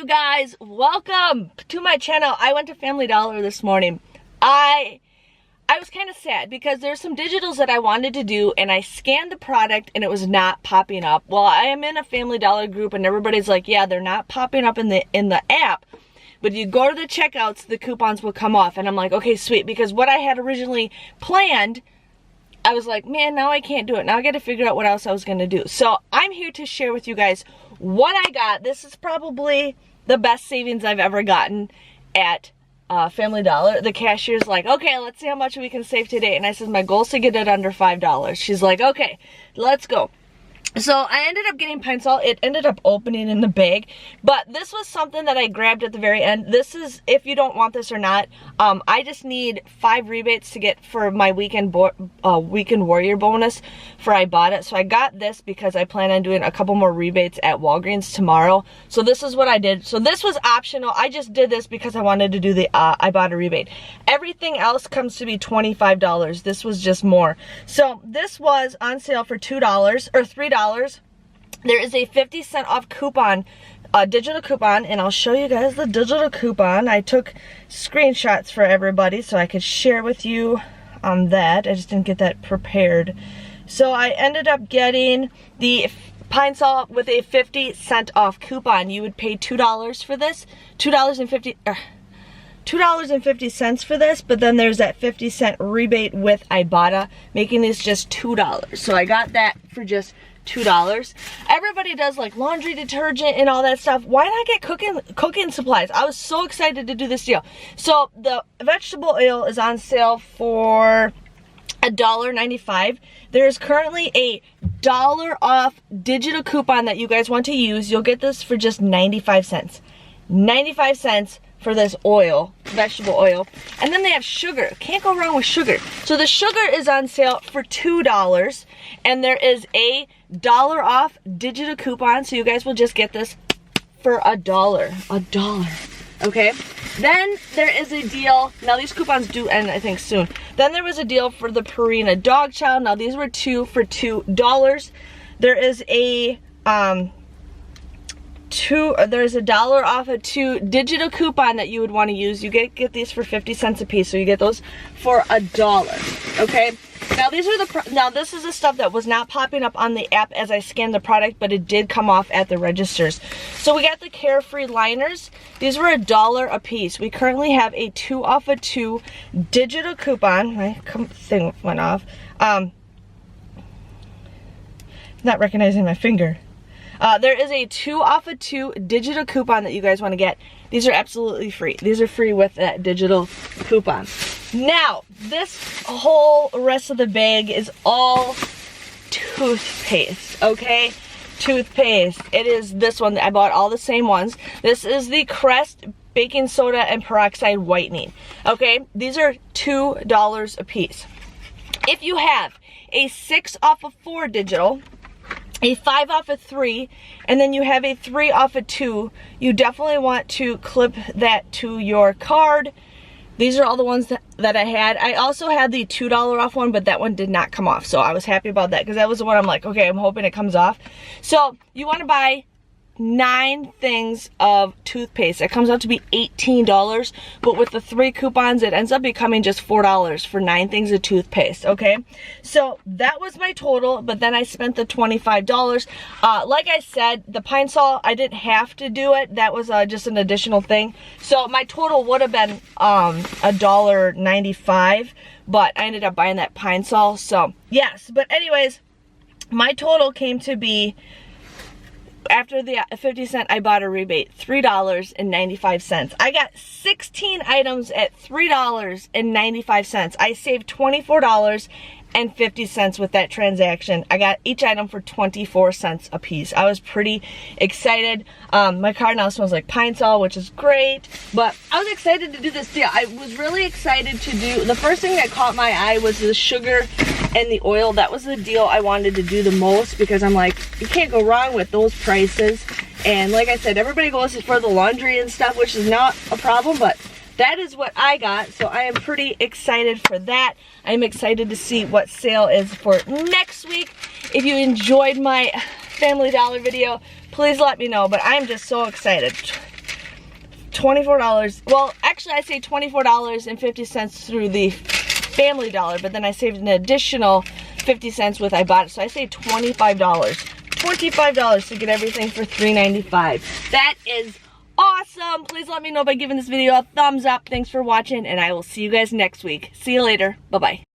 up, guys? Welcome to my channel. I went to Family Dollar this morning. I was kind of sad because there's some digitals that I wanted to do and I scanned the product and it was not popping up. Well, I am in a Family Dollar group and everybody's like, yeah, they're not popping up in the app, but if you go to the checkouts, the coupons will come off. And I'm like, okay, sweet, because what I had originally planned, I was like, man, now I can't do it. Now I got to figure out what else I was going to do. So I'm here to share with you guys what I got. This is probably the best savings I've ever gotten at Family Dollar. The cashier's like, okay, let's see how much we can save today. And I said, my goal is to get it under $5. She's like, okay, let's go. So I ended up getting Pine Sol. It ended up opening in the bag, but this was something that I grabbed at the very end. This is, if you don't want this or not, I just need 5 rebates to get for my weekend warrior bonus for Ibotta. So I got this because I plan on doing a couple more rebates at Walgreens tomorrow. So this is what I did. So this was optional. I just did this because I wanted to do the Ibotta rebate. Everything else comes to be $25. This was just more. So this was on sale for $2 or $3. There is a 50-cent off coupon, digital coupon, and I'll show you guys the digital coupon. I took screenshots for everybody so I could share with you on that. I just didn't get that prepared. So I ended up getting the Pine Sol with a 50-cent off coupon. You would pay $2 for this, $2.50 for this, but then there's that 50-cent rebate with Ibotta, making this just $2. So I got that for just $2. Everybody does like laundry detergent and all that stuff. Why not get cooking supplies? I was so excited to do this deal. So the vegetable oil is on sale for $1.95. There's currently a $1 off digital coupon that you guys want to use. You'll get this for just 95 cents. 95 cents for this oil, vegetable oil. And then they have sugar. Can't go wrong with sugar. So the sugar is on sale for $2, and there is a $1 off digital coupon, so you guys will just get this for $1. Okay? Then there is a deal. Now these coupons do end, I think, soon. Then there was a deal for the Purina dog chow. Now these were 2 for $2. There is a there's a $1 off of 2 digital coupon that you would want to use. You get these for 50 cents a piece, so you get those for $1. Okay, now these are now this is the stuff that was not popping up on the app as I scanned the product, but it did come off at the registers. So we got the Carefree Liners. These were $1 a piece. We currently have a 2 off of 2 digital coupon. My thing went off. Not recognizing my finger. There is a 2 off of 2 digital coupon that you guys want to get. These are absolutely free. These are free with that digital coupon. Now, this whole rest of the bag is all toothpaste, okay? Toothpaste. It is this one. I bought all the same ones. This is the Crest baking soda and peroxide whitening. Okay, these are $2 a piece. If you have a 6 off of 4 digital, a 5 off of 3, and then you have a 3 off of 2, you definitely want to clip that to your card. These are all the ones that I had. I also had the $2 off one, but that one did not come off, so I was happy about that because that was the one I'm like, okay, I'm hoping it comes off. So you want to buy 9 things of toothpaste. It comes out to be $18, but with the 3 coupons it ends up becoming just $4 for 9 things of toothpaste. Okay, so that was my total, but then I spent the $25. Like I said, the Pine Sol, I didn't have to do it. That was just an additional thing, so my total would have been $1.95, but I ended up buying that Pine Sol. So yes, but anyways, my total came to be, after the 50-cent Ibotta rebate, $3.95. I got 16 items at $3.95. I saved $24.50 with that transaction. I got each item for 24 cents a piece. I was pretty excited. My car now smells like Pine Sol, which is great, but I was excited to do this deal. I was really excited to do, the first thing that caught my eye was the sugar and the oil. That was the deal I wanted to do the most because I'm like, you can't go wrong with those prices. And like I said, everybody goes for the laundry and stuff, which is not a problem, but that is what I got. So I am pretty excited for that. I'm excited to see what sale is for next week. If you enjoyed my Family Dollar video, please let me know. But I'm just so excited. $24. Well, actually I saved $24.50 through the Family Dollar, but then I saved an additional 50 cents with Ibotta, so I saved $25. $25 to get everything for $3.95. That is awesome. Please let me know by giving this video a thumbs up. Thanks for watching, and I will see you guys next week. See you later. Bye-bye.